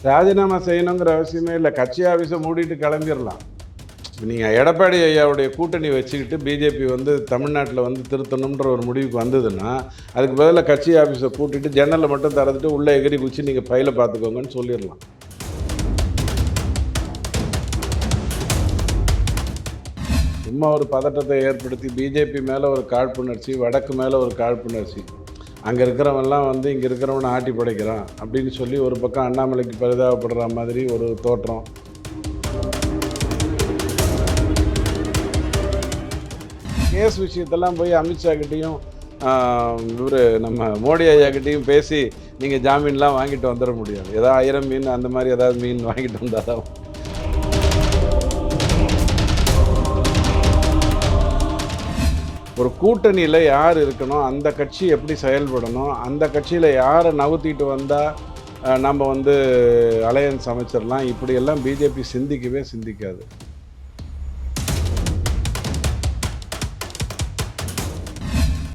ராஜினாமா செய்யணுங்கிற அவசியமே இல்லை. கட்சி ஆஃபீஸை மூடிட்டு கிளம்பிடலாம். நீங்கள் எடப்பாடி ஐயாவுடைய கூட்டணி வச்சுக்கிட்டு பிஜேபி வந்து தமிழ்நாட்டில் வந்து திருத்தணுன்ற ஒரு முடிவுக்கு வந்ததுன்னா, அதுக்கு பதிலாக கட்சி ஆஃபீஸை கூட்டிட்டு ஜன்னலை மட்டும் திறந்துட்டு உள்ளே எகிரி குச்சி நீங்கள் ஃபைலை பார்த்துக்கோங்கன்னு சொல்லிடலாம். சும்மா ஒரு பதட்டத்தை ஏற்படுத்தி பிஜேபி மேலே ஒரு காழ்ப்புணர்ச்சி, வடக்கு மேலே ஒரு காழ்ப்புணர்ச்சி, அங்கே இருக்கிறவன்லாம் வந்து இங்கே இருக்கிறவனை ஆட்டி படைக்கிறான் அப்படின்னு சொல்லி ஒரு பக்கம் அண்ணாமலைக்கு பரிதாபப்படுற மாதிரி ஒரு தோற்றம். கேஸ் விஷயத்தெல்லாம் போய் அமித்ஷா கிட்டேயும் இவர் நம்ம மோடி ஐயா கிட்டேயும் பேசி நீங்கள் ஜாமீன்லாம் வாங்கிட்டு வந்துட முடியாது. ஏதாவது 1000 மீன் அந்த மாதிரி ஏதாவது மீன் வாங்கிட்டு வந்தாதான். ஒரு கூட்டணியில் யார் இருக்கணும், அந்த கட்சி எப்படி செயல்படணும், அந்த கட்சியில் யாரை நகர்த்திட்டு வந்தால் நம்ம வந்து அலையன்ஸ் அமைச்சிடலாம், இப்படியெல்லாம் பிஜேபி சிந்திக்கவே சிந்திக்காது.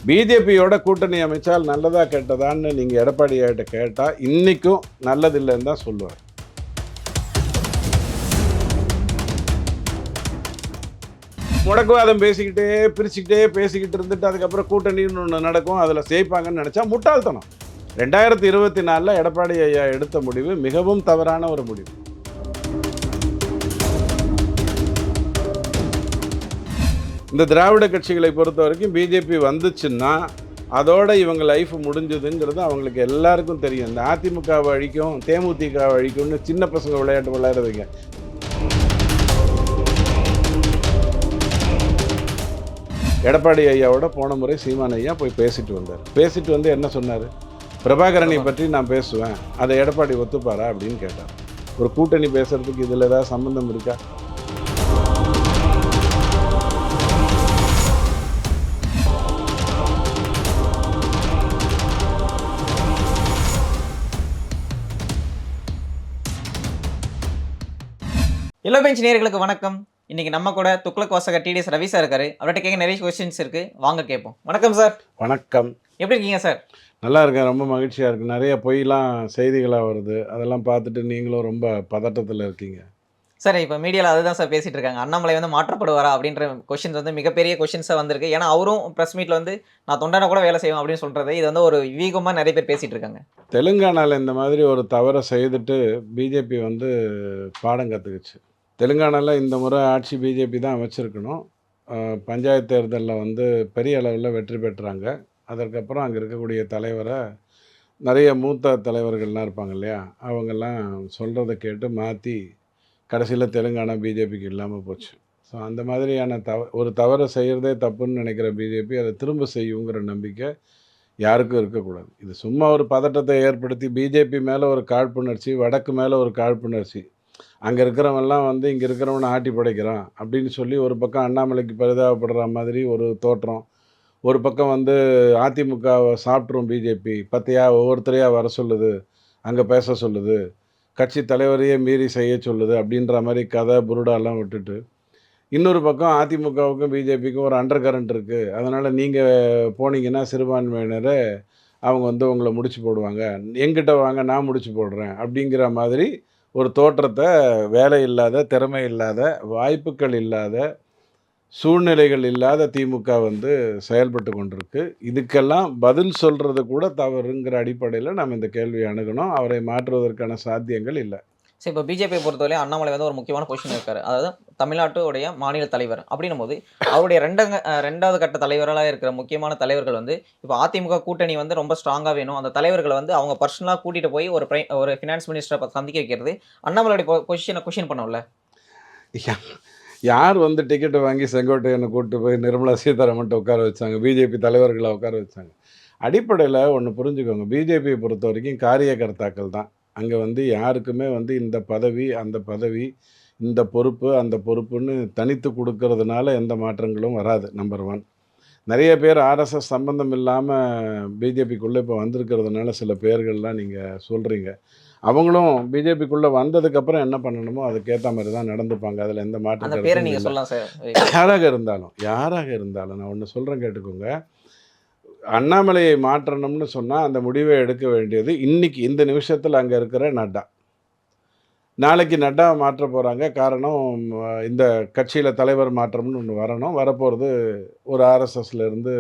பிஜேபியோட கூட்டணி அமைச்சால் நல்லதா கெட்டதான்னு நீங்கள் எடப்பாடி ஐயாட்ட கேட்டால் இன்றைக்கும் நல்லதில்லைன்னு தான் சொல்லுவார். முடக்குவாதம் பேசிக்கிட்டே பேசிக்கிட்டு இருந்துட்டு அதுக்கப்புறம் கூட்டணின்னு ஒன்று நடக்கும், அதில் ஜெயிப்பாங்கன்னு நினச்சா முட்டாள்தனம். 2024 எடப்பாடி ஐயா எடுத்த முடிவு மிகவும் தவறான ஒரு முடிவு. இந்த திராவிட கட்சிகளை பொறுத்த வரைக்கும் பிஜேபி வந்துச்சுன்னா அதோட இவங்க லைஃப் முடிஞ்சதுங்கிறது அவங்களுக்கு எல்லாருக்கும் தெரியும். இந்த அதிமுக அழிக்கும், தேமுதிக அழிக்கும்னு சின்ன பசங்க விளையாட்டு விளையாடுறதுங்க. எடப்பாடி ஐயாவோட போன முறை சீமான் ஐயா போய் பேசிட்டு வந்தார். பேசிட்டு வந்து என்ன சொன்னார்? பிரபாகரனை பற்றி நான் பேசுவேன், அதை எடப்பாடி ஒத்துப்பாரா அப்படின்னு கேட்டார். ஒரு கூட்டணி பேசுறதுக்கு இதில் ஏதாவது சம்பந்தம் இருக்கா? எல்லோ பெஞ்ச் நேயர்களுக்கு வணக்கம். இன்னைக்கு நம்ம கூட துக்ளக் வாசகர் டிடிஎஸ் ரவி சார் இருக்காரு. அவர்கிட்ட கேட்க நிறைய கொஸ்டின்ஸ் இருக்கு, வாங்க கேட்போம். வணக்கம் சார். வணக்கம். எப்படி இருக்கீங்க சார்? நல்லா இருக்கேன், ரொம்ப மகிழ்ச்சியாக இருக்குது. நிறைய பொய்லாம் செய்திகளாக வருது, அதெல்லாம் பார்த்துட்டு நீங்களும் ரொம்ப பதட்டத்தில் இருக்கீங்க. சார் இப்போ மீடியாவில் அதுதான் சார் பேசிட்டு இருக்காங்க. அண்ணாமலை வந்து மாற்றப்படுவாரா அப்படின்ற கொஸ்டின்ஸ் வந்து மிகப்பெரிய கொஸ்டின்ஸாக வந்திருக்கு. ஏன்னா அவரும் ப்ரெஸ் மீட்டில் வந்து நான் தொண்டனை கூட வேலை செய்வேன் அப்படின்னு சொல்கிறது, இது வந்து ஒரு வீகமாக நிறைய பேர் பேசிகிட்டு இருக்காங்க. தெலுங்கானாவில் இந்த மாதிரி ஒரு தவறை செய்துட்டு பிஜேபி வந்து பாடம் கற்றுக்குச்சு. தெலுங்கானாவில் இந்த முறை ஆட்சி பிஜேபி தான் அமைச்சிருக்கணும். பஞ்சாயத்து தேர்தலில் வந்து பெரிய அளவில் வெற்றி பெற்றாங்க. அதற்கப்புறம் அங்கே இருக்கக்கூடிய தலைவரை நிறைய மூத்த தலைவர்கள்லாம் இருப்பாங்க இல்லையா, அவங்கெல்லாம் சொல்கிறத கேட்டு மாற்றி கடைசியில் தெலுங்கானா பிஜேபிக்கு இல்லாமல் போச்சு. ஸோ அந்த மாதிரியான ஒரு தவறை செய்கிறதே தப்புன்னு நினைக்கிற பிஜேபி அதை திரும்ப செய்யுங்கிற நம்பிக்கை யாருக்கும் இருக்கக்கூடாது. இது சும்மா ஒரு பதட்டத்தை ஏற்படுத்தி பிஜேபி மேலே ஒரு காழ்ப்புணர்ச்சி, வடக்கு மேலே ஒரு காழ்ப்புணர்ச்சி, அங்கே இருக்கிறவன்லாம் வந்து இங்கே இருக்கிறவனை ஆட்டி படைக்கிறான் அப்படின்னு சொல்லி ஒரு பக்கம் அண்ணாமலைக்கு பரிதாபப்படுற மாதிரி ஒரு தோற்றம், ஒரு பக்கம் வந்து அதிமுகவை சாப்பிட்ரும் பிஜேபி, பத்தையா ஒவ்வொருத்தரையாக வர சொல்லுது, அங்கே பேச சொல்லுது, கட்சி தலைவரையே மீறி செய்ய சொல்லுது அப்படின்ற மாதிரி கதை புருடாலாம் விட்டுட்டு, இன்னொரு பக்கம் அதிமுகவுக்கும் பிஜேபிக்கும் ஒரு அண்டர் கரண்ட் இருக்குது, அதனால் நீங்கள் போனீங்கன்னா சிறுபான்மையினரை அவங்க வந்து உங்களை முடிச்சு போடுவாங்க, எங்கிட்ட வாங்க நான் முடிச்சு போடுறேன் அப்படிங்கிற மாதிரி ஒரு தோற்றத்தை வேலை இல்லாத, திறமை இல்லாத, வாய்ப்புகள் இல்லாத, சூழ்நிலைகள் இல்லாத திமுக வந்து செயல்பட்டு கொண்டிருக்கு. இதுக்கெல்லாம் பதில் சொல்கிறது கூட தவறுங்கிற அடிப்படையில் நம்ம இந்த கேள்வியை அணுகணும். அவரை மாற்றுவதற்கான சாத்தியங்கள் இல்லை. சரி, இப்போ பிஜேபியை பொறுத்தவரை அண்ணாமலை வந்து ஒரு முக்கியமான பொசிஷன் இருக்காரு. அதாவது தமிழ்நாட்டுடைய மாநில தலைவர் அப்படின்னும் போது அவருடைய ரெண்டாவது கட்ட தலைவர்களாக இருக்கிற முக்கியமான தலைவர்கள் வந்து இப்போ அதிமுக கூட்டணி வந்து ரொம்ப ஸ்ட்ராங்காக வேணும், அந்த தலைவர்களை வந்து அவங்க பர்சனலாக கூட்டிகிட்டு போய் ஒரு ஃபினான்ஸ் மினிஸ்டரை சந்திக்க வைக்கிறது அண்ணாமலையுடைய பொசிஷனை கொஷின் பண்ணல. யார் வந்து டிக்கெட்டை வாங்கி செங்கோட்டையனை கூப்பிட்டு போய் நிர்மலா சீதாராமன்ட்ட உட்கார வச்சாங்க, பிஜேபி தலைவர்களை உட்கார வச்சாங்க? அடிப்படையில் ஒன்று புரிஞ்சுக்கோங்க, பிஜேபியை பொறுத்த வரைக்கும் காரியகர்த்தாக்கள் தான். அங்கே வந்து யாருக்குமே வந்து இந்த பதவி அந்த பதவி, இந்த பொறுப்பு அந்த பொறுப்புன்னு தனித்து கொடுக்கறதுனால எந்த மாற்றங்களும் வராது. நம்பர் 1. நிறைய பேர் ஆர்எஸ்எஸ் சம்பந்தம் இல்லாமல் பிஜேபிக்குள்ளே இப்போ வந்திருக்கிறதுனால சில பேர்கள்லாம் நீங்கள் சொல்கிறீங்க. அவங்களும் பிஜேபிக்குள்ளே வந்ததுக்கப்புறம் என்ன பண்ணணுமோ அதுக்கேற்ற மாதிரி தான் நடந்துப்பாங்க. அதில் எந்த மாற்றம் யாராக இருந்தாலும் நான் ஒன்று சொல்கிறேன் கேட்டுக்கோங்க. அண்ணாமலையை மாற்றணும்னு சொன்னால் அந்த முடிவை எடுக்க வேண்டியது இன்னைக்கு இந்த நிமிஷத்தில் அங்கே இருக்கிற நட்டா. நாளைக்கு நட்டாவை மாற்ற போகிறாங்க. காரணம் இந்த கட்சியில் தலைவர் மாற்றம்னு ஒன்று வரணும். வரப்போகிறது ஒரு ஆர்எஸ்எஸ்லேருந்து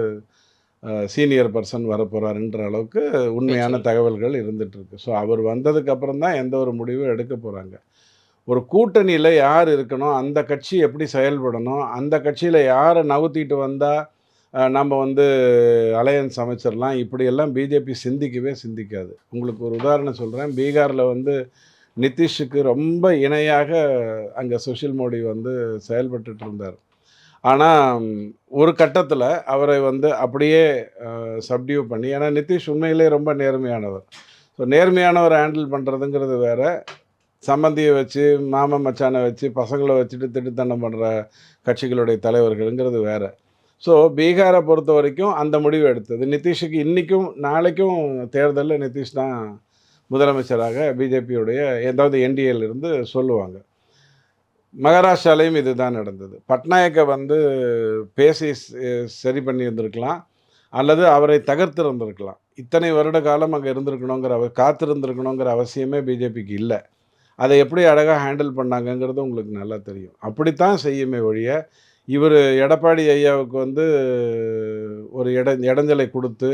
சீனியர் பர்சன் வரப்போகிறாருன்ற அளவுக்கு உண்மையான பேச்சுகள். தகவல்கள் இருந்துகிட்ருக்கு. ஸோ அவர் வந்ததுக்கப்புறம் தான் எந்த ஒரு முடிவும் எடுக்க போகிறாங்க. ஒரு கூட்டணியில யார் இருக்கணும்? அந்த கட்சி எப்படி செயல்படணும்? அந்த கட்சியில யார நவுத்திட்டு வந்தா, நம்ம வந்து அலையன்ஸ் அமைச்சிரலாம். இப்படியெல்லாம் பிஜேபி சிந்திக்கவே சிந்திக்காது. உங்களுக்கு ஒரு உதாரணம் சொல்றேன். பீகார்ல வந்து நிதிஷுக்கு ரொம்ப இணையாக அங்க சுஷில் மோடி வந்து செயல்பட்டுட்டு இருந்தார். ஆனா, ஒரு கட்டத்தில அவரை வந்து அப்படியே சப்டியூ பண்ணி ஏன்னா நிதிஷ் உண்மையிலேயே ரொம்ப நேர்மையானவர். ஸோ நேர்மையானவர ஹேண்டில் பண்றதுங்கிறது வேற. சம்மந்திய வச்சு, மாமன் மச்சான வச்சு, பசங்கள வச்சுட்டு திருட்டுத்தனம் பண்ற கட்சிகளுடைய தலைவர்கள்ங்கிறது வேற. ஸோ பீகார பொறுத்தவரைக்கும் அந்த முடிவு எடுத்தது. நிதிஷுக்கு இன்னைக்கும், நாளைக்கும் தேர்தல்ல நிதிஷ் தான் முதலமைச்சராக பிஜேபியுடைய ஏதாவது என்டிஏலிருந்து சொல்லுவாங்க. மகாராஷ்டிராலயும் இதுதான் நடந்தது. பட்நாயக்க வந்து பேசி சரி பண்ணியிருந்திருக்கலாம். அல்லது அவரை தகர்த்திருந்திருக்கலாம். இத்தனை வருட காலம் அங்க இருந்திருக்கணுங்கிற காத்திருந்திருக்கணுங்கிற அவசியமே பிஜேபிக்கு இல்ல. அதை எப்படி அழகா ஹேண்டில் பண்ணாங்கங்கிறது உங்களுக்கு நல்லா தெரியும். அப்படித்தான் செய்யுமே ஒழிய, இவரு எடப்பாடி ஐயாவுக்கு வந்து ஒரு இடைஞ்சலை குடுத்து,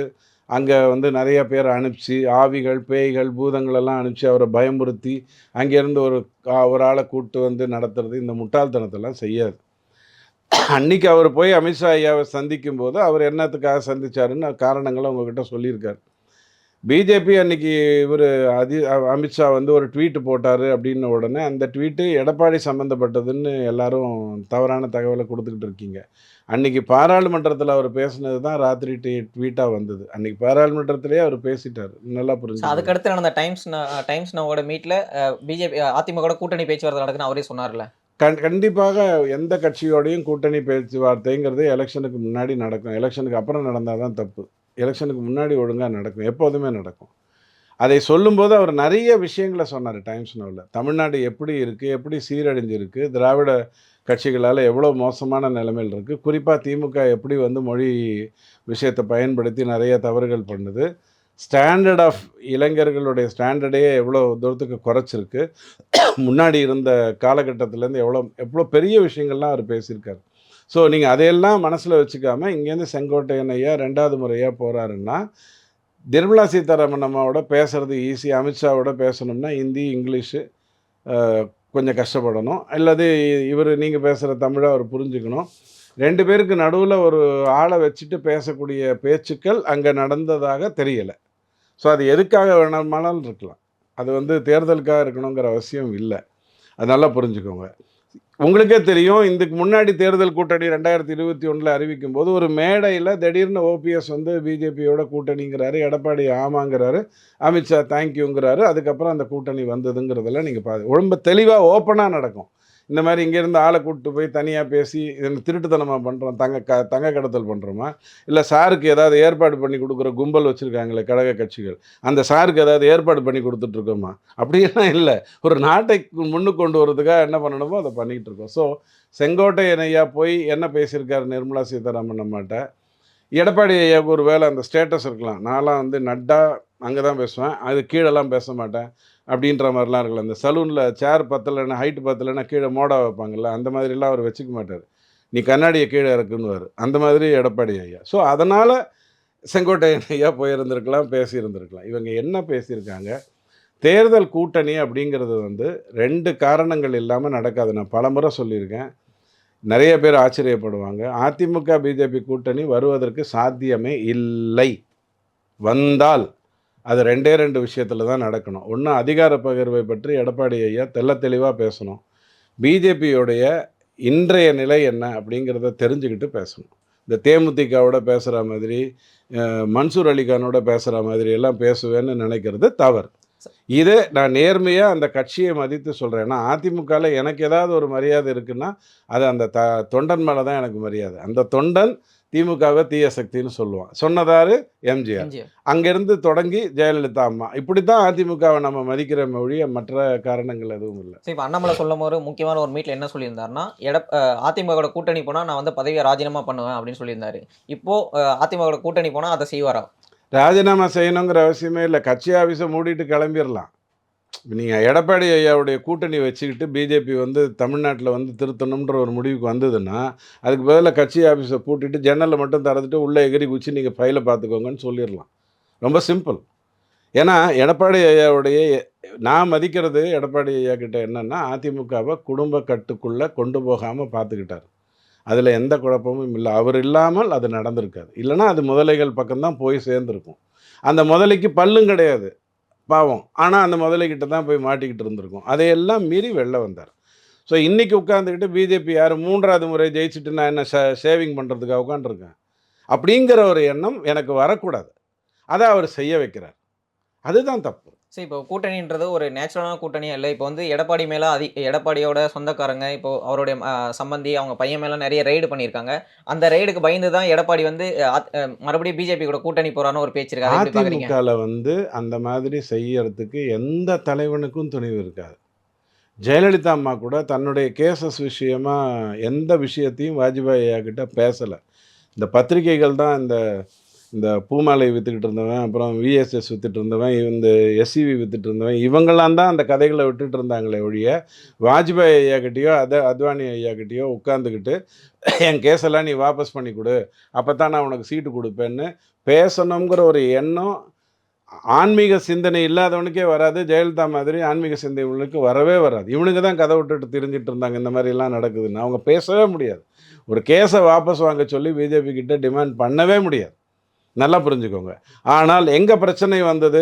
அங்க வந்து நெறைய பேர அனுப்பிச்சு, ஆவிகள், பேய்கள், பூதங்கள் எல்லாம் அனுப்பிச்சு அவர பயமுறுத்தி, அங்கேருந்து ஒரு ஆள கூட்டு வந்து நடத்துறது, இந்த முட்டாள்தனத்தெல்லாம் செய்யாது. அன்னைக்கு அவரு போய் அமித்ஷா ஐயாவ சந்திக்கும்போது, அவர் என்னத்துக்காக சந்திச்சாருன்னு காரணங்கள உங்ககிட்ட சொல்லியிருக்காரு. பிஜேபி அன்னைக்கு இவரு அமித்ஷா வந்து ஒரு ட்வீட் போட்டாரு அப்படின்ன உடனே, அந்த ட்வீட்டு எடப்பாடி சம்மந்தப்பட்டதுன்னு எல்லாரும் தவறான தகவல குடுத்துக்கிட்டு இருக்கீங்க. அன்னைக்கு பாராளுமன்றத்தில அவர் பேசினது தான் ராத்திரி ட்வீட்டா வந்தது. அன்னைக்கு பாராளுமன்றத்திலேயே அவர் பேசிட்டாரு. நல்லா ஸோ புரிஞ்சுக்கங்க. அதுக்கடுத்து நடந்த டைம்ஸ் நவோட மீட்ல பிஜேபி அதிமுகவோட கூட்டணி பேச்சுவார்த்தை நடக்குதுன்னு அவரே சொன்னார்ல. கண்டிப்பாக எந்த கட்சியோடையும் கூட்டணி பேச்சுவார்த்தைங்கிறது எலக்ஷனுக்கு முன்னாடி நடக்கும். எலக்ஷனுக்கு அப்புறம் நடந்தா தான் தப்பு. எலக்ஷனுக்கு முன்னாடி ஒழுங்கா நடக்கும். எப்போதுமே நடக்கும். அதை சொல்லும்போது அவர் நெறைய விஷயங்கள சொன்னாரு டைம்ஸ் நௌல. தமிழ்நாடு எப்படி இருக்கு? எப்படி சீரழிஞ்சிருக்கு? திராவிட கட்சிகளால எவ்வளோ மோசமான நிலைமையில இருக்கு? குறிப்பா திமுக எப்படி வந்து மொழி விஷயத்த பயன்படுத்தி நெறைய தவறுகள் பண்ணுது? ஸ்டாண்டர்ட் ஆஃப் இளைஞர்களுடைய ஸ்டாண்டர்டே எவ்வளோ தூரத்துக்கு குறைச்சிருக்கு? முன்னாடி இருந்த காலகட்டத்திலேருந்து எவ்வளோ எவ்வளோ பெரிய விஷயங்கள்லாம் அவர் பேசியிருக்காரு. ஸோ நீங்க அதையெல்லாம் மனசுல வச்சுக்காம, இங்கேருந்து செங்கோட்டையன் ஐயா 2வது முறையா போறாருன்னா, நிர்மலா சீதாராமன் அம்மாவோட பேசுறது ஈஸி. அமித்ஷாவோட பேசணும்னா ஹிந்தி, இங்கிலீஷு கொஞ்சம் கஷ்டப்படணும். அல்லது இவரு நீங்க பேசுற தமிழ அவர் புரிஞ்சுக்கணும். 2 பேருக்கு நடுவுல ஒரு ஆள வச்சுட்டு பேசக்கூடிய பேச்சுக்கள் அங்க நடந்ததாக தெரியல. ஸோ அது எதுக்காக வேணுமானாலும் இருக்கலாம். அது வந்து தேர்தலுக்காக இருக்கணுங்கிற அவசியம் இல்ல. அது நல்லா புரிஞ்சுக்கோங்க. உங்களுக்கே தெரியும், இதுக்கு முன்னாடி தேர்தல் கூட்டணி 2021ல அறிவிக்கும்போது, ஒரு மேடையில திடீர்னு ஓபிஎஸ் வந்து பிஜேபியோட கூட்டணிங்கிறாரு. எடப்பாடி ஆமாங்கிறாரு. அமித்ஷா தேங்க்யூங்கிறாரு. அதுக்கப்புறம் அந்த கூட்டணி வந்ததுங்கிறதெல்லாம் நீங்க ரொம்ப தெளிவா ஓப்பனா நடக்கும். இந்த மாரி இங்கேருந்து ஆள கூட்டு போய் தனியா பேசி, என்ன திருட்டுத்தனமா பண்றோம், தங்க கடத்தல் பண்றோமா? இல்ல சாருக்கு ஏதாவது ஏற்பாடு பண்ணி குடுக்குற கும்பல் வச்சிருக்காங்களே கழக கட்சிகள், அந்த சாருக்கு ஏதாவது ஏற்பாடு பண்ணி குடுத்துட்டு இருக்கோமா? அப்படியெல்லாம் இல்ல. ஒரு நாட்டை முன்னுக்கு கொண்டு வரதுக்காக என்ன பண்ணணுமோ அத பண்ணிட்டு இருக்கோம். ஸோ செங்கோட்டையன் ஐயா போய் என்ன பேசியிருக்காரு நிர்மலா சீதாராமன் அம்மாட்ட? எடப்பாடி ஐயாவுக்கு ஒரு வேள அந்த ஸ்டேட்டஸ் இருக்கலாம். நான்லாம் வந்து நட்டா அங்க தான் பேசுவேன். அதுக்கு கீழலாம் பேச மாட்டேன். அப்படின்ற மாரிலாம் இருக்கலாம். இந்த சலூன்ல சேர் பத்தலன்னா, ஹைட் பத்தலன்னா கீழ மோடா வைப்பாங்கல்ல, அந்த மாதிரிலாம் அவர் வச்சுக்க மாட்டாரு. "நீ கண்ணாடிய கீழ இறக்குன்னுவாரு." அந்த மாதிரி எடப்பாடி ஐயா. ஸோ அதனால செங்கோட்டையன் ஐயா போயிருந்திருக்கலாம், பேசியிருந்திருக்கலாம். இவங்க என்ன பேசியிருக்காங்க? தேர்தல் கூட்டணி அப்படிங்கிறது வந்து 2 காரணங்கள் இல்லாம நடக்காது. நான் பலமுறை சொல்லியிருக்கேன். நெறைய பேர் ஆச்சரியப்படுவாங்க. அதிமுக, பிஜேபி கூட்டணி வருவதற்கு சாத்தியமே இல்லை. வந்தால் அது 2 விஷயத்துல தான் நடக்கணும். ஒண்ணு அதிகார பகிர்வை பற்றி எடப்பாடி ஐயா தெள்ளத் தெளிவா பேசணும். பிஜேபியோடைய இன்றைய நிலை என்ன அப்படிங்கிறத தெரிஞ்சுக்கிட்டு பேசணும். இந்த தேமுதிகவோட பேசுற மாதிரி, மன்சூர் அலிகானோட பேசுற மாதிரி எல்லாம் பேசுவேன்னு நினைக்கிறது தவறு. இது நான் நேர்மையா அந்த கட்சியை மதித்து சொல்றேன். ஏன்னா அதிமுகல எனக்கு ஏதாவது ஒரு மரியாதை இருக்குன்னா, அது அந்த தொண்டன் மேல தான் எனக்கு மரியாதை. அந்த தொண்டன் திமுகவ தீய சக்தின்னு சொல்லுவான். சொன்னதாரு எம்ஜிஆர். எம்ஜிஆர். அங்கேருந்து தொடங்கி ஜெயலலிதா அம்மா. இப்படித்தான் அதிமுகவ நம்ம மதிக்கிறோமே ஒழிய மற்ற காரணங்கள் எதுவும் இல்ல. சரி, இப்ப அண்ணாமலை சொல்லும்போது முக்கியமான ஒரு மீட்ல என்ன சொல்லியிருந்தாருன்னா, அதிமுகவோட கூட்டணி போனா நான் வந்து பதவிய ராஜினாமா பண்ணுவேன் அப்படின்னு சொல்லியிருந்தாரு. இப்போ அதிமுகவோட கூட்டணி போனா அத செய்வாரா? ராஜினாமா செய்யணுங்கிற அவசியமே இல்ல. கட்சி ஆஃபீஸ மூடிட்டு கிளம்பிறலாம். நீங்கள் எடப்பாடி ஐயாவுடைய கூட்டணி வச்சுக்கிட்டு பிஜேபி வந்து தமிழ்நாட்டில் வந்து திருத்தணுன்ற ஒரு முடிவுக்கு வந்ததுன்னா, அதுக்கு பதிலா கட்சி ஆஃபீஸை பூட்டிட்டு ஜன்னலை மட்டும் திறந்துட்டு உள்ளே எகிறி குதிச்சு நீங்கள் ஃபைலை பார்த்துக்கோங்கன்னு சொல்லிடலாம். ரொம்ப சிம்பிள். ஏன்னா, எடப்பாடி ஐயாவுடைய நான் மதிக்கிறது எடப்பாடி ஐயா கிட்ட என்னன்னா, அதிமுகவ குடும்ப கட்டுக்குள்ள கொண்டு போகாம பார்த்துக்கிட்டாரு. அதில எந்த குழப்பமும் இல்ல. அவர் இல்லாமல் அது நடந்திருக்காது. இல்லன்னா, அது முதலைகள் பக்கம் தான் போய் சேர்ந்திருக்கும். அந்த முதலைக்கு பல்லும் கிடையாது, பாவம். ஆனா, அந்த முதலைகிட்ட தான் போய் மாட்டிக்கிட்டு இருந்திருக்கும். அதையெல்லாம் மீறி வெளில வந்தார். ஸோ, இன்னைக்கு உட்காந்துக்கிட்டு பிஜேபி யாரு 3வது முறை ஜெயிச்சுட்டு நான் என்ன ஷேவிங் பண்றதுக்கா உட்காந்துருக்கேன்? அப்படிங்கிற ஒரு எண்ணம் எனக்கு வரக்கூடாது. அத அவர் செய்ய வைக்கிறார். அதுதான் தப்பு. சரி, இப்போ கூட்டணின்றது ஒரு நேச்சுரலான கூட்டணியா இல்ல. இப்போ வந்து எடப்பாடி மேல எடப்பாடியோட சொந்தக்காரங்க, இப்போ அவருடைய சம்பந்தி, அவங்க பையன் மேல நெறைய ரெய்டு பண்ணியிருக்காங்க. அந்த ரெய்டுக்கு பயந்து தான் எடப்பாடி வந்து மறுபடியும் பிஜேபி கூட கூட்டணி போறார்ன்னு ஒரு பேச்சு இருக்கு. அத எப்படி பார்க்குறீங்க? அதிமுகல வந்து அந்த மாதிரி செய்யறதுக்கு எந்த தலைவனுக்கும் துணிவு இருக்காது. ஜெயலலிதா அம்மா கூட தன்னுடைய கேஸஸ் விஷயமா எந்த விஷயத்தையும் வாஜ்பாய் ஐயா கிட்ட பேசல. இந்த பத்திரிகைகள் தான் இந்த இந்த பூமாலை வித்துக்கிட்டு இருந்தவன், அப்புறம் விஎஸ்எஸ் வித்துட்டு இருந்தவன், இந்த எஸ்சிவி வித்துட்டு இருந்தவன், இவங்கலாம் தான் அந்த கதைகள விட்டுட்டு இருந்தாங்களே ஒழிய, வாஜ்பாய் ஐயா கிட்டயோ, அத்வானி ஐயா கிட்டயோ உட்காந்துக்கிட்டு, என் கேஸெல்லாம் நீ வாபஸ் பண்ணி குடு. அப்பத்தான் நான் உனக்கு சீட்டு குடுப்பேன்னு பேசணுங்கிற ஒரு எண்ணம் ஆன்மீக சிந்தனை இல்லாதவனுக்கே வராது. ஜெயலலிதா மாதிரி ஆன்மீக சிந்தனை உள்ளவனுக்கு வரவே வராது. இவனுங்க தான் கதை விட்டுட்டு திரிஞ்சுட்டு இருந்தாங்க, இந்த மாரிலாம் நடக்குதுன்னு. அவங்க பேசவே முடியாது. ஒரு கேஸ வாபஸ் வாங்க சொல்லி பிஜேபி கிட்ட டிமாண்ட் பண்ணவே முடியாது. நல்லா புரிஞ்சுக்கோங்க. ஆனால் எங்க பிரச்சனை வந்தது?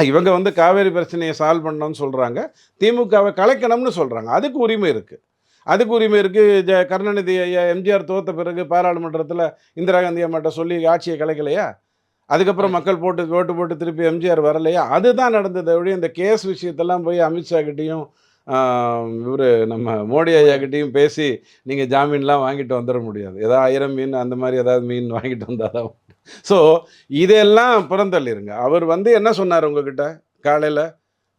இவங்க வந்து காவேரி பிரச்சனைய சால்வ் பண்ணணும்னு சொல்றாங்க. திமுகவ கலைக்கணும்னு சொல்றாங்க. அதுக்கு உரிமை இருக்கு. அதுக்கு உரிமை இருக்கு. கருணாநிதி ஐயா, எம்ஜிஆர் தோத்த பிறகு பாராளுமன்றத்தில இந்திரா காந்தி அம்மாட்ட சொல்லி ஆட்சிய கலைக்கலையா? அதுக்கப்புறம் கரெக்ட். மக்கள் ஓட்டு போட்டு திருப்பி எம்ஜிஆர் வரலையா? அதுதான் நடந்ததே ஒழிய, இந்த கேஸ் விஷயத்தெல்லாம் போய் அமித்ஷா கிட்டயும், ஆ இவரு நம்ம மோடி ஐயா மோடி. கிட்டயும் பேசி, நீங்க ஜாமீன்லாம் வாங்கிட்டு வந்துர முடியாது. ஏதோ 1000 மீன் அந்த மாரி ஏதாவது மீன் வாங்கிட்டு வந்தா தான் உண்டு. ஸோ இதெல்லாம் புறந்தள்ளிருங்க. அவர் வந்து என்ன சொன்னாரு உங்ககிட்ட காலையில?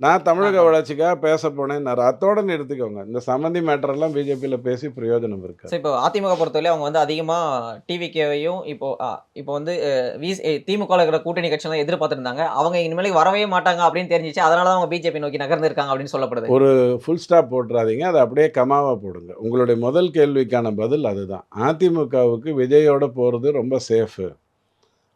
நான் தமிழக ஆஹா. வளர்ச்சிக்காக பேச போனேன்னாரு. அத்தோட நிறுத்திக்கோங்க. இந்த சம்மந்தி மேட்டர்லாம் பிஜேபியில பேசி பிரயோஜனம் இருக்காது. சரி, இப்போ அதிமுக பொறுத்தவரையும் அவங்க வந்து அதிகமா டிவிகேவையும் இப்போ வந்து திமுகல இருக்கிற கூட்டணி கட்சிலாம் எதிர்பார்த்திருந்தாங்க. அவங்க இனிமேல் வரவே மாட்டாங்க அப்படின்னு தெரிஞ்சுச்சு. அதனால தான் அவங்க பிஜேபி நோக்கி நகர்ந்திருக்காங்க அப்படின்னு சொல்லப்படுது. ஒரு ஃபுல் ஸ்டாப் போட்றாதீங்க. அத அப்படியே கமாவா போடுங்க. உங்களுடைய முதல் கேள்விக்கான பதில் அதுதான். அதிமுகவுக்கு விஜயோட போறது ரொம்ப சேஃபு.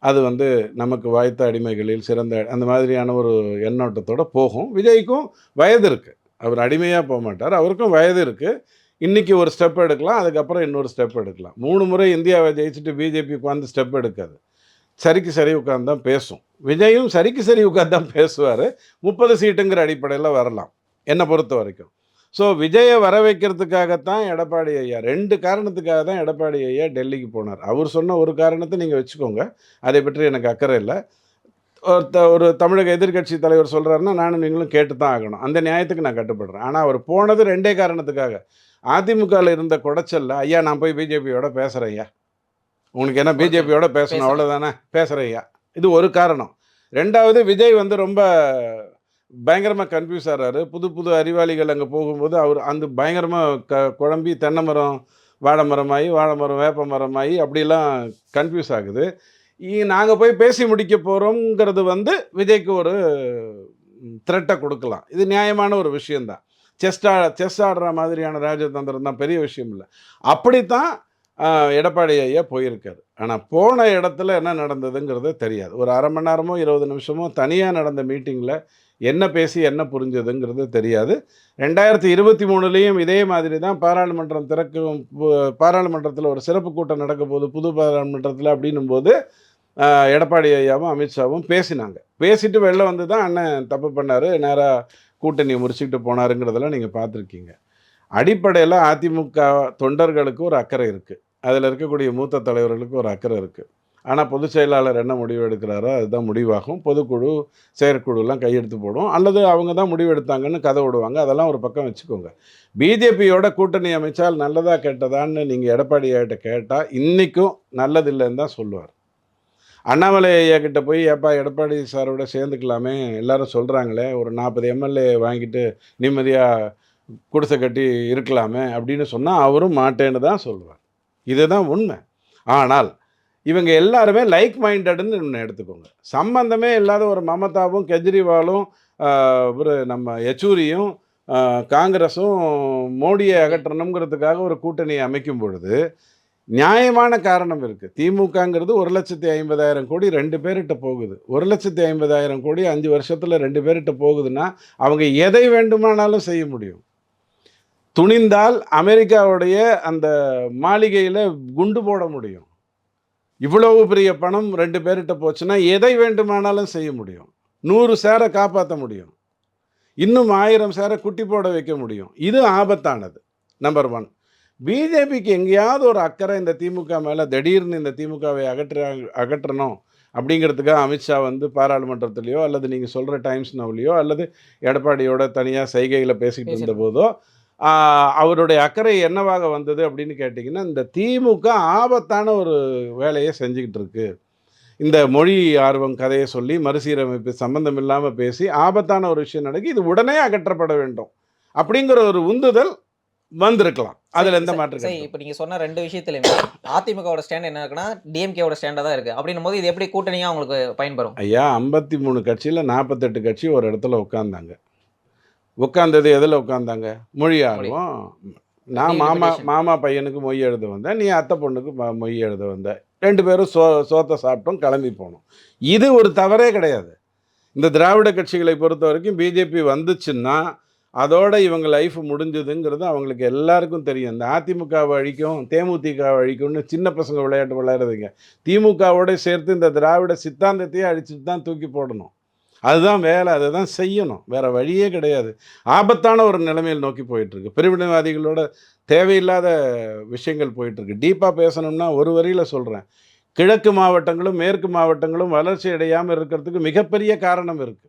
அது வந்து நமக்கு வாய்த்த அடிமைகளில் சிறந்த அந்த மாதிரியான ஒரு எண்ணோட்டத்தோட போகும். விஜய்க்கும் வயது இருக்கு. அவர் அடிமையா போமாட்டார். அவருக்கும் வயது இருக்கு. இன்னைக்கு ஒரு ஸ்டெப் எடுக்கலாம். அதுக்கப்புறம் இன்னொரு ஸ்டெப் எடுக்கலாம். 3 முறை இந்தியாவ ஜெயிச்சுட்டு பிஜேபி உட்கார்ந்து ஸ்டெப் எடுக்காது. சரிக்கு சரி உட்கார்ந்து தான் பேசும். விஜயும் சரிக்கு சரி உட்கார்ந்து தான் பேசுவாரு. 30 சீட்டுங்கிற அடிப்படையில வரலாம். என்ன பொறுத்தவரைக்கும். ஸோ விஜய வர வைக்கிறதுக்காகத்தான் எடப்பாடி ஐயா 2 காரணத்துக்காக தான் எடப்பாடி ஐயா டெல்லிக்கு போனார். அவர் சொன்ன ஒரு காரணத்த நீங்க வச்சுக்கோங்க. அதை பற்றி எனக்கு அக்கறை இல்ல. ஒரு தமிழக எதிர்க்கட்சி தலைவர் சொல்றாருன்னா, நானும் நீங்களும் கேட்டு தான் ஆகணும். அந்த நியாயத்துக்கு நான் கட்டுப்படுறேன். ஆனா அவர் போனது 2டே காரணத்துக்காக. அதிமுகல இருந்த குடைச்சல்ல, "ஐயா நான் போய் பிஜேபியோட பேசுறேன் ஐயா. உங்களுக்கு என்ன ஒருத்தர் பிஜேபியோட பேசணும் பேசணும். அவ்வளோதானே? பேசுறேன் ஐயா." இது ஒரு காரணம். 2வது விஜய் வந்து ரொம்ப பயங்கரமா கன்ஃப்யூஸ் ஆறாரு. புது புது அறிவாளிகள் அங்க போகும்போது, அவரு அந்த பயங்கரமா குழம்பி தென்னை மரம், வாழை மரமாயி, வாழை மரம் வேப்ப மரமாயி அப்படிலாம் கன்ஃப்யூஸ் ஆகுது. நாங்க போய் பேசி முடிக்க போறோம்ங்கிறது வந்து விஜய்க்கு ஒரு த்ரெட்ட குடுக்கலாம். இது நியாயமான ஒரு விஷயம் தான். செஸ் ஆடுற மாதிரியான ராஜதந்திரம் தான், பெரிய விஷயம் இல்ல. அப்படித்தான் எடப்பாடி ஐயா போயிருக்காரு. ஆனா போன இடத்துல என்ன நடந்ததுங்கிறது தெரியாது. ஒரு 1/2 மணி நேரமோ, 20 நிமிஷமோ தனியா நடந்த மீட்டிங்ல என்ன பேசி என்ன புரிஞ்சதுங்கிறது தெரியாது. 2023லயும் இதே மாதிரி தான் பாராளுமன்றம் திறக்கும் பாராளுமன்றத்தில ஒரு சிறப்பு கூட்டம் நடக்கப்போகுது, புது பாராளுமன்றத்தில அப்படின்னும்போது, அ எடப்பாடி ஐயாவும், அமித்ஷாவும் பேசினாங்க. பேசிட்டு வெளில வந்து தான் அண்ணன் தப்பு பண்ணாரு. நேரா கூட்டணிய முறிச்சுக்கிட்டு போனாருங்கிறதெல்லாம் நீங்க பார்த்துருக்கீங்க. அடிப்படையில அதிமுக தொண்டர்களுக்கு ஒரு அக்கறை இருக்கு. அதில இருக்கக்கூடிய மூத்த தலைவர்களுக்கு ஒரு அக்கறை இருக்கு. ஆனா, பொதுச் செயலாளர் என்ன முடிவு எடுக்கிறாரோ, அதுதான் முடிவாகும். பொதுக்குழு, செயற்குழுலாம் கையெழுத்து போடும். அல்லது அவங்க தான் முடிவு எடுத்தாங்கன்னு கதை விடுவாங்க. அதெல்லாம் ஒரு பக்கம் வச்சுக்கோங்க. பிஜேபியோட கூட்டணி அமைச்சால் நல்லதா, கெட்டதான்னு நீங்க எடப்பாடி ஐயாட்ட கேட்டா, இன்னைக்கும் நல்லதில்லன்னு தான் சொல்லுவார். அண்ணாமலை ஐயா கிட்ட போய், "ஏப்பா எடப்பாடி சாரோட சேர்ந்துக்கலாமே, எல்லாரும் சொல்றாங்களே, ஒரு 40 எம்எல்ஏ வாங்கிட்டு நிம்மதியா குடிசை கட்டி இருக்கலாமே" அப்படின்னு சொன்னா, அவரும் மாட்டேன்னு தான் சொல்லுவார். இதுதான் உண்மை. ஆனால் இவங்க எல்லாருமே லைக் மைண்டட்ன்னு ஒண்ணு எடுத்துக்கோங்க. சம்பந்தமே இல்லாத ஒரு மமதாவும், கெஜ்ரிவாலும், இவரு நம்ம யெச்சூரியும் காங்கிரஸும் மோடியை அகற்றணுங்கிறதுக்காக ஒரு கூட்டணியை அமைக்கும் பொழுது நியாயமான காரணம் இருக்கு. திமுகங்கிறது 1,50,000 கோடி 2 பேர்கிட்ட போகுது. 1,50,000 கோடி 5 வருஷத்துல 2 பேர்கிட்ட போகுதுன்னா, அவங்க எதை வேண்டுமானாலும் செய்ய முடியும். துணிந்தால் அமெரிக்காவுடைய அந்த மாளிகையில குண்டு போட முடியும். இவ்வளவு பெரிய பணம் 2 பேர்கிட்ட போச்சுன்னா, எதை வேண்டுமானாலும் செய்ய முடியும். 100 சேர காப்பாத்த முடியும். இன்னும் 1000 சேர குட்டி போட வைக்க முடியும். இது ஆபத்தானது. நம்பர் 1. பிஜேபிக்கு எங்கேயாவது ஒரு அக்கறை இந்த திமுக மேல திடீர்னு இந்த திமுகவை அகற்றணும் அப்படிங்கிறதுக்காக அமித்ஷா வந்து பாராளுமன்றத்திலயோ, அல்லது நீங்க சொல்ற டைம்ஸ் நவ்லயோ, அல்லது எடப்பாடியோட தனியா சைகையில பேசிக்கிட்டு இருந்தபோதோ, அவருடைய அக்கறை என்னவாக வந்தது அப்படின்னு கேட்டிங்கன்னா, இந்த திமுக ஆபத்தான ஒரு வேலையை செஞ்சுக்கிட்டு இருக்கு. இந்த மொழி ஆர்வம் கதையை சொல்லி மறுசீரமைப்பு சம்பந்தம் இல்லாம பேசி ஆபத்தான ஒரு விஷயம் நடக்கு. இது உடனே அகற்றப்பட வேண்டும். அப்படிங்கிற ஒரு உந்துதல் வந்திருக்கலாம். அதுல எந்த மாற்று சரி, கருத்தும் இப்ப நீங்க சொன்ன 2 விஷயத்திலயுமே அதிமுகவோட ஸ்டாண்ட் என்ன இருக்குன்னா, டிஎம்கேவோட ஸ்டாண்டா தான் இருக்கு. அப்படின்னும்போது இது எப்படி கூட்டணியா உங்களுக்கு பயன்பெறும்? ஐயா 53 கட்சியில 48 கட்சி ஒரு இடத்துல உட்கார்ந்தாங்க. உட்கார்ந்தது எதுல உட்கார்ந்தாங்க? மொழி மொழி. ஆர்வம். நான் delimitation. மாமா பையனுக்கு மொய் எழுத வந்தேன். நீ அத்தை பொண்ணுக்கு மொய் எழுத வந்த. 2 பேரும் சோத்த சாப்பிட்டோம், கிளம்பி போனோம். இது ஒரு தவறே கிடையாது. இந்த திராவிட கட்சிகளை பொறுத்தவரைக்கும் பிஜேபி வந்துச்சுன்னா, அதோட இவங்க லைஃப் முடிஞ்சதுங்கிறது அவங்களுக்கு எல்லாருக்கும் தெரியும். இந்த அதிமுகவை அழிக்கும், தேமுதிகவை அழிக்கும்னு சின்ன பசங்க விளையாட்டு விளையாடுறதுங்க. திமுகவோட சேர்த்து இந்த திராவிட சித்தாந்தத்தையே அழிச்சிட்டு தான் தூக்கி போடணும். அதுதான் வேலை, அதுதான் செய்யணும். வேற வழியே கிடையாது. ஆபத்தான ஒரு நிலைமையில் நோக்கி போயிட்டுருக்கு. பிரிவினைவாதிகளோட தேவையில்லாத விஷயங்கள் போயிட்டுருக்கு. டீப்பா பேசணும்னா ஒரு வரியில சொல்றேன். கிழக்கு மாவட்டங்களும், மேற்கு மாவட்டங்களும் வளர்ச்சி அடையாம இருக்கிறதுக்கு மிகப்பெரிய காரணம் இருக்கு.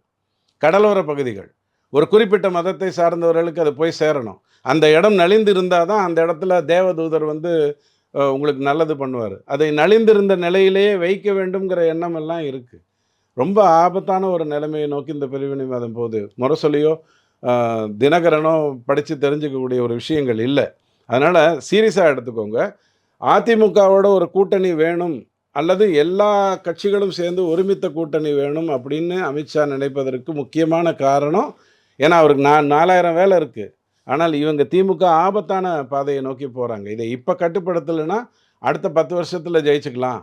கடலோர பகுதிகள். ஒரு குறிப்பிட்ட மதத்தை சார்ந்தவர்களுக்கு அது போய் சேரணும். அந்த இடம் நலிந்து இருந்தா தான் அந்த இடத்துல தேவதூதர் வந்து உங்களுக்கு நல்லது பண்ணுவாரு. அதை நலிந்திருந்த நிலையிலேயே வைக்க வேண்டும்ங்கிற எண்ணம் எல்லாம் இருக்கு. ரொம்ப ஆபத்தான ஒரு நிலைமையை நோக்கி இந்த பிரிவினைவாதம் போகுது. முரசொலியோ, தினகரனோ படிச்சு தெரிஞ்சுக்கக்கூடிய ஒரு விஷயங்கள் இல்ல. அதனால சீரியஸா எடுத்துக்கோங்க. அதிமுகவோட ஒரு கூட்டணி வேணும், அல்லது எல்லா கட்சிகளும் சேர்ந்து ஒருமித்த கூட்டணி வேணும் அப்படின்னு அமித்ஷா நினைப்பதற்கு முக்கியமான காரணம், ஏன்னா அவருக்கு 4000 வேலை இருக்கு. ஆனால் இவங்க திமுக ஆபத்தான பாதையை நோக்கி போறாங்க. இதை இப்ப கட்டுப்படுத்தலைன்னா அடுத்த 10 வருஷத்துல ஜெயிச்சுக்கலாம்.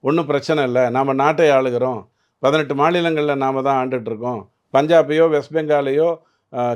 ஒண்ணும் பிரச்சனை இல்ல. நாம நாட்டை ஆளுகிறோம். 18 மாநிலங்கள்ல நாம தான் ஆண்டுட்டுருக்கோம். பஞ்சாபையோ, வெஸ்ட் பெங்காலையோ,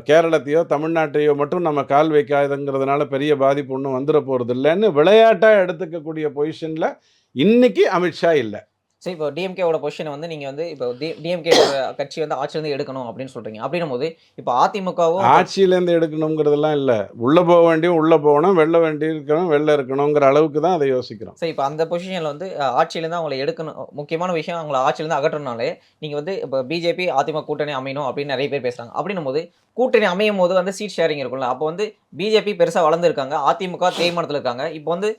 கேரளத்தையோ, தமிழ்நாட்டையோ மட்டும் நம்ம கால் வைக்காதுங்கிறதுனால பெரிய பாதிப்பு ஒண்ணும் வந்துற போறதில்லன்னு விளையாட்டா எடுத்துக்கக்கூடிய பொசிஷன்ல இன்னைக்கு அமித்ஷா இல்ல. சரி, இப்போ டிஎம்கேவோட பொசிஷன் வந்து நீங்க வந்து இப்போ டிஎம்கே கட்சி வந்து ஆட்சியிலிருந்து எடுக்கணும் அப்படின்னு சொல்றீங்க. அப்படின்னும்போது இப்போ அதிமுகவும் ஆட்சியிலேருந்து எடுக்கணுங்கிறதெல்லாம் இல்ல. உள்ள போக வேண்டியவன் உள்ள போகணும், வெல்ல வேண்டியிருக்கணும் வெளில இருக்கணுங்கிற அளவுக்கு தான் அதை யோசிக்கிறோம். சரி, இப்போ அந்த பொசிஷன்ல வந்து ஆட்சியிலேருந்து அவங்கள எடுக்கணும். முக்கியமான விஷயம் அவங்கள ஆட்சியிலேருந்து அகற்றணும்னாலே, நீங்க வந்து இப்போ பிஜேபி, அதிமுக கூட்டணி அமையணும் அப்படின்னு நெறைய பேர் பேசுறாங்க. அப்படின்னும்போது கூட்டணி அமையும்போது வந்து சீட் ஷேரிங் இருக்கும்ல. அப்போ வந்து பிஜேபி பெருசா வளர்ந்துருக்காங்க. அதிமுக தேய்மானத்துல இருக்காங்க. இப்போ வந்து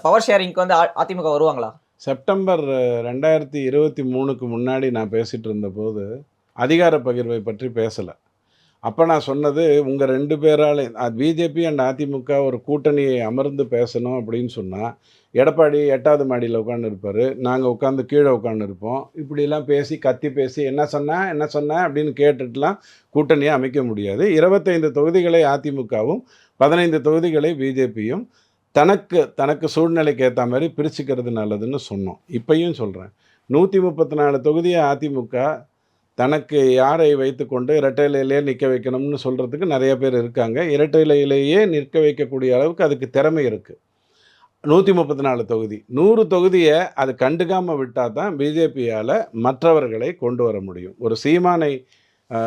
பவர் ஷேரிங்க்கு வந்து அதிமுக வருவாங்களா? செப்டம்பர் 2023க்கு முன்னாடி நான் பேசிட்டு இருந்தபோது, அதிகார பகிர்வை பற்றி பேசல. அப்ப நான் சொன்னது, உங்க 2 பேராலயும் பிஜேபி அண்ட் அதிமுக ஒரு கூட்டணியை அமர்ந்து பேசணும் அப்படின்னு சொன்னா, எடப்பாடி 8வது மாடியில உட்கார்ந்திருப்பாரு. நாங்க உட்கார்ந்து கீழ உட்கார்ந்திருப்போம். இப்படிலாம் பேசி, கத்தி பேசி, "என்ன சொன்ன? என்ன சொன்ன?" அப்படின்னு கேட்டுட்டுலாம் கூட்டணிய அமைக்க முடியாது. 25 தொகுதிகளை அதிமுகவும், 15 தொகுதிகளை பிஜேபியும் தனக்கு சூழ்நிலைக்கு ஏத்த மாரி பிரிச்சுக்கிறது நல்லதுன்னு சொன்னோம். இப்பயும் சொல்றேன். 134 தொகுதிய அதிமுக தனக்கு யாரை வைத்துக்கொண்டு இரட்டை இலையிலேயே நிக்க வைக்கணும்னு சொல்றதுக்கு நெறைய பேர் இருக்காங்க. இரட்டை இலையிலேயே நிற்க வைக்கக்கூடிய அளவுக்கு அதுக்கு திறமை இருக்கு. 134 தொகுதி. 100 தொகுதிய அது கண்டுக்காம விட்டா தான் பிஜேபியால மற்றவர்களை கொண்டு வர முடியும். ஒரு சீமானை அ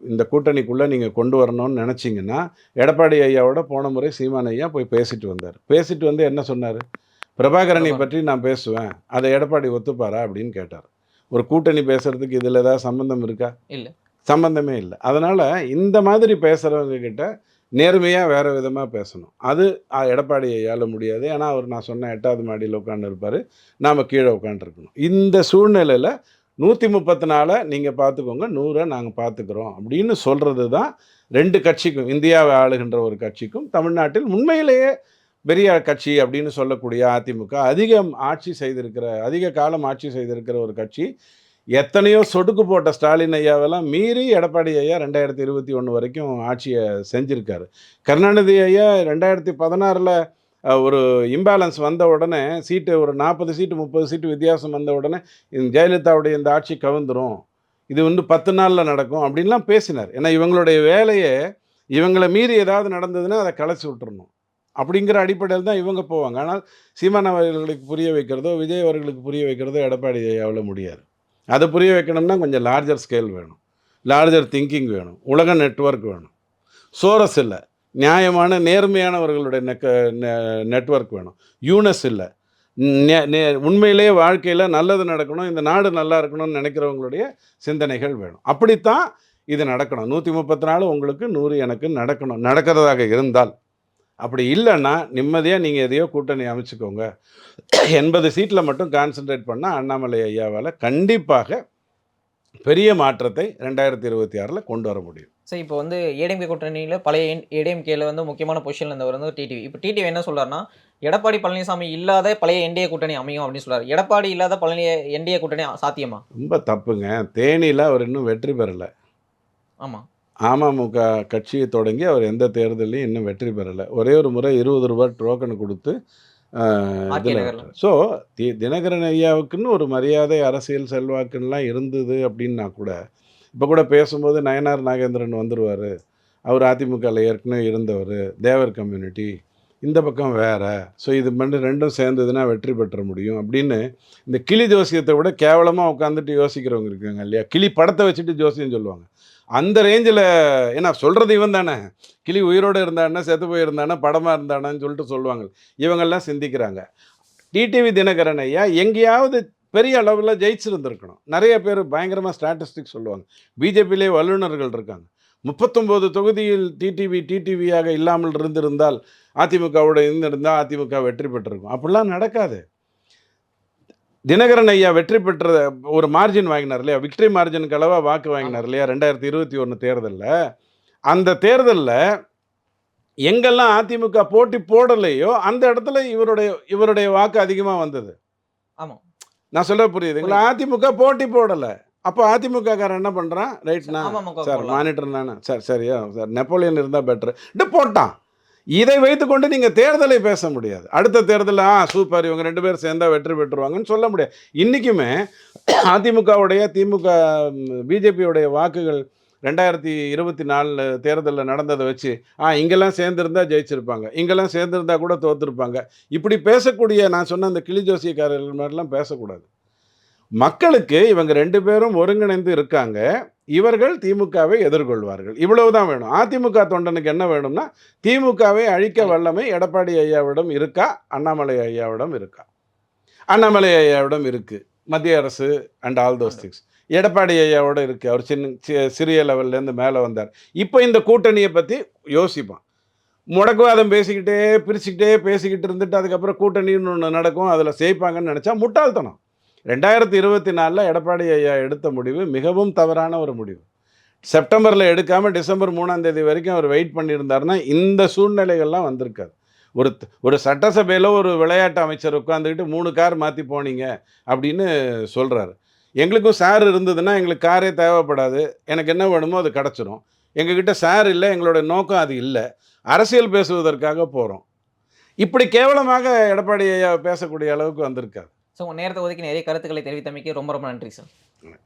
இந்த கூட்டணிக்குள்ள நீங்க கொண்டு வரணும்னு நெனச்சீங்கன்னா, எடப்பாடி ஐயாவோட போன முறை சீமான் ஐயா போய் பேசிட்டு வந்தாரு. பேசிட்டு வந்து என்ன சொன்னாரு? "பிரபாகரனை பற்றி நான் பேசுவேன். அத எடப்பாடி ஒத்துப்பாரா?" அப்படின்னு கேட்டாரு. ஒரு கூட்டணி பேசுறதுக்கு இதுல ஏதாவது சம்பந்தம் இருக்கா? இல்ல. சம்பந்தமே இல்ல. அதனால இந்த மாதிரி பேசுறவங்க கிட்ட நேர்மையா வேற விதமா பேசணும். அது எடப்பாடி ஐயால முடியாது. ஏன்னா, நான் சொன்ன 8வது மாடியில உட்கார்ந்திருப்பாரு. நாம கீழ உட்கார்ந்திருக்கணும். இந்த சூழ்நிலையில 134 நீங்க பார்த்துக்கோங்க. 100 நாங்க பார்த்துக்கிறோம் அப்படின்னு சொல்றது தான் 2 கட்சிக்கும், இந்தியாவை ஆளுகின்ற ஒரு கட்சிக்கும், தமிழ்நாட்டில் உண்மையிலேயே பெரிய கட்சி அப்படின்னு சொல்லக்கூடிய அதிமுக அதிக காலம் ஆட்சி செய்திருக்கிற ஒரு கட்சி. எத்தனையோ சொடுக்கு போட்ட ஸ்டாலின் ஐயாவெல்லாம் மீறி எடப்பாடி ஐயா 2021 வரைக்கும் ஆட்சியை செஞ்சிருக்காரு. கருணாநிதி ஐயா 2016ல் ஒரு இம்பேலன்ஸ் வந்த உடனே சீட்டு ஒரு 40 சீட்டு 30 சீட்டு வித்தியாசம் வந்த உடனே ஜெயலலிதாவுடைய இந்த ஆட்சி கவிழ்ந்துரும், இது வந்து 10 நாளில் நடக்கும் அப்படின்லாம் பேசினார். ஏன்னா இவங்களுடைய வேலையே இவங்களை மீறி ஏதாவது நடந்ததுன்னா அதை கலைச்சி விட்டுறணும் அப்படிங்கிற அடிப்படையில் தான் இவங்க போவாங்க. ஆனால் சீமான் அவர்களுக்கு புரிய வைக்கிறதோ விஜய் அவர்களுக்கு புரிய வைக்கிறதோ எடப்பாடி ஐயாவில் முடியாது. அதை புரிய வைக்கணும்னா கொஞ்சம் லார்ஜர் ஸ்கேல் வேணும், லார்ஜர் திங்கிங் வேணும், உலக நெட்வொர்க் வேணும், சோரஸ் இல்லை, நியாயமான நேர்மையானவர்களுடைய நெட்வொர்க் வேணும், யூனஸ் இல்லை, உண்மையிலேயே வாழ்க்கையில் நல்லது நடக்கணும், இந்த நாடு நல்லா இருக்கணும்னு நினைக்கிறவங்களுடைய சிந்தனைகள் வேணும். அப்படித்தான் இது நடக்கணும். 134 உங்களுக்கு 100 எனக்கு நடக்கணும், நடக்கிறதாக இருந்தால். அப்படி இல்லைன்னா நிம்மதியாக நீங்கள் எதையோ கூட்டணி அமைச்சுக்கோங்க. 80 சீட்டில் மட்டும் கான்சன்ட்ரேட் பண்ணால் அண்ணாமலை ஐயாவால் கண்டிப்பாக பெரிய மாற்றத்தை 2026ல் கொண்டு வர முடியும். சரி, இப்போ வந்து ஏடிஎம்கே கூட்டணியில் பழைய ஏடிஎம்கேல வந்து முக்கியமான பொசிஷனில் இருந்தவர் வந்து டிடிவி. இப்போ டிடிவி என்ன சொல்றாருன்னா, எடப்பாடி பழனிசாமி இல்லாத பழைய என்டிஏ கூட்டணி அமையும் அப்படின்னு சொல்றாரு. எடப்பாடி இல்லாத பழைய என்டிஏ கூட்டணி சாத்தியமா? ரொம்ப தப்புங்க. தேனியில் அவர் இன்னும் வெற்றி பெறலை. ஆமாம். அமமுக கட்சியை தொடங்கி அவர் எந்த தேர்தலையும் இன்னும் வெற்றி பெறலை. ஒரே ஒரு முறை ₹20 டோக்கன் கொடுத்து ஆர்கே இதில் நகர்ல. ஸோ தினகரன் ஐயாவுக்குன்னு ஒரு மரியாதை அரசியல் செல்வாக்குன்னெலாம் இருந்தது அப்படின்னா கூட, இப்போ கூட பேசும்போது நயனார் நாகேந்திரன் வந்துடுவார், அவர் அதிமுகவில் ஏற்கனவே இருந்தவர், தேவர் கம்யூனிட்டி, இந்த பக்கம் வேறு, ஸோ இது மட்டும் ரெண்டும் சேர்ந்ததுன்னா வெற்றி பெற்ற முடியும் அப்படின்னு இந்த கிளி ஜோசியத்தை விட கேவலமாக உட்காந்துட்டு யோசிக்கிறவங்க இருக்காங்க இல்லையா? கிளி படத்தை வச்சுட்டு ஜோசியம் சொல்லுவாங்க. அந்த ரேஞ்சில், ஏன்னா சொல்கிறது இவன் தானே, கிளி உயிரோடு இருந்தானே செத்து போயிருந்தானே படமாக இருந்தானேன்னு சொல்லிட்டு சொல்லுவாங்க. இவங்கெல்லாம் சிந்திக்கிறாங்க. டிடிவி தினகரன் ஐயா எங்கேயாவது பெரிய அளவில் ஜெயிச்சிருந்துருக்கணும். நிறைய பேர் பயங்கரமாக ஸ்டாட்டிஸ்டிக்ஸ் சொல்லுவாங்க. பிஜேபியிலே வல்லுநர்கள் இருக்காங்க. 39 தொகுதியில் டிடிவியாக இல்லாமல் இருந்திருந்தால் அதிமுகவோட இருந்திருந்தால் அதிமுக வெற்றி பெற்றிருக்கும். அப்படிலாம் நடக்காது. தினகரன் ஐயா வெற்றி பெற்ற ஒரு மார்ஜின் வாங்கினார் இல்லையா, விக்டரி மார்ஜினுக்கு அளவாக வாக்கு வாங்கினார் இல்லையா 2021 தேர்தலில். அந்த தேர்தலில் எங்கெல்லாம் அதிமுக போட்டி போடலையோ அந்த இடத்துல இவருடைய வாக்கு அதிகமாக வந்தது. ஆமாம், நான் சொல்ல புரியுதுங்களா? அதிமுக போட்டி போடலை. அப்போ அதிமுக காரன் என்ன பண்ணுறான்? ரைட்ண்ணா சார், மானிட்டர் நானே சார், சரியா சார், நெப்போலியன் இருந்தால் பெட்ரு போட்டான். இதை வைத்துக்கொண்டு நீங்கள் தேர்தலை பேச முடியாது. அடுத்த தேர்தலில் சூப்பர் இவங்க 2 பேர் சேர்ந்தால் வெற்றி பெற்றுருவாங்கன்னு சொல்ல முடியாது. இன்றைக்குமே அதிமுகவுடைய பிஜேபியோடைய வாக்குகள் 2024 தேர்தலில் நடந்ததை வச்சு இங்கெல்லாம் சேர்ந்துருந்தா ஜெயிச்சிருப்பாங்க, இங்கெல்லாம் சேர்ந்துருந்தா கூட தோற்றுருப்பாங்க, இப்படி பேசக்கூடிய நான் சொன்ன அந்த கிளி ஜோசியக்காரர்கள் மாதிரிலாம் பேசக்கூடாது. மக்களுக்கு இவங்க 2 பேரும் ஒருங்கிணைந்து இருக்காங்க, இவர்கள் திமுகவை எதிர்கொள்வார்கள், இவ்வளவுதான் வேணும். அதிமுக தொண்டனுக்கு என்ன வேணும்னா, திமுகவை அழிக்க வல்லமை எடப்பாடி ஐயாவிடம் இருக்கா, அண்ணாமலை ஐயாவிடம் இருக்கா? அண்ணாமலை ஐயாவிடம் இருக்குது, மத்திய அரசு and all those things. Edappadi ஐயாவோட இருக்குது, அவர் சிறிய லெவல்லேருந்து மேலே வந்தார். இப்போ இந்த கூட்டணியை பற்றி யோசிப்பான். முடக்குவாதம் பேசிக்கிட்டு இருந்துட்டு அதுக்கப்புறம் கூட்டணின்னு ஒன்று நடக்கும், அதில் சேர்ப்பாங்கன்னு நினச்சா முட்டாள்தனம். 2024 எடப்பாடி ஐயா எடுத்த முடிவு மிகவும் தவறான ஒரு முடிவு. செப்டம்பரில் எடுக்காமல் டிசம்பர் 3ஆம் தேதி வரைக்கும் அவர் வெயிட் பண்ணியிருந்தாருன்னா இந்த சூழ்நிலைகள்லாம் வந்திருக்காது. ஒரு சட்டசபையில் ஒரு விளையாட்டு அமைச்சர் உட்காந்துக்கிட்டு 3 கார் மாற்றி போனீங்க அப்படின்னு சொல்கிறாரு. எங்களுக்கும் சார் இருந்ததுன்னா எங்களுக்கு காரே தேவைப்படாது, எனக்கு என்ன வேணுமோ அது கிடச்சிரும். எங்ககிட்ட சார் இல்லை, எங்களோட நோக்கம் அது இல்லை, அரசியல் பேசுவதற்காக போகிறோம். இப்படி கேவலமாக எடப்பாடி ஐயா பேசக்கூடிய அளவுக்கு வந்திருக்காது. ஸோ உங்கள் நேரத்தை ஒதுக்கி நிறைய கருத்துக்களை தெரிவித்தமைக்கு ரொம்ப ரொம்ப நன்றி சார்.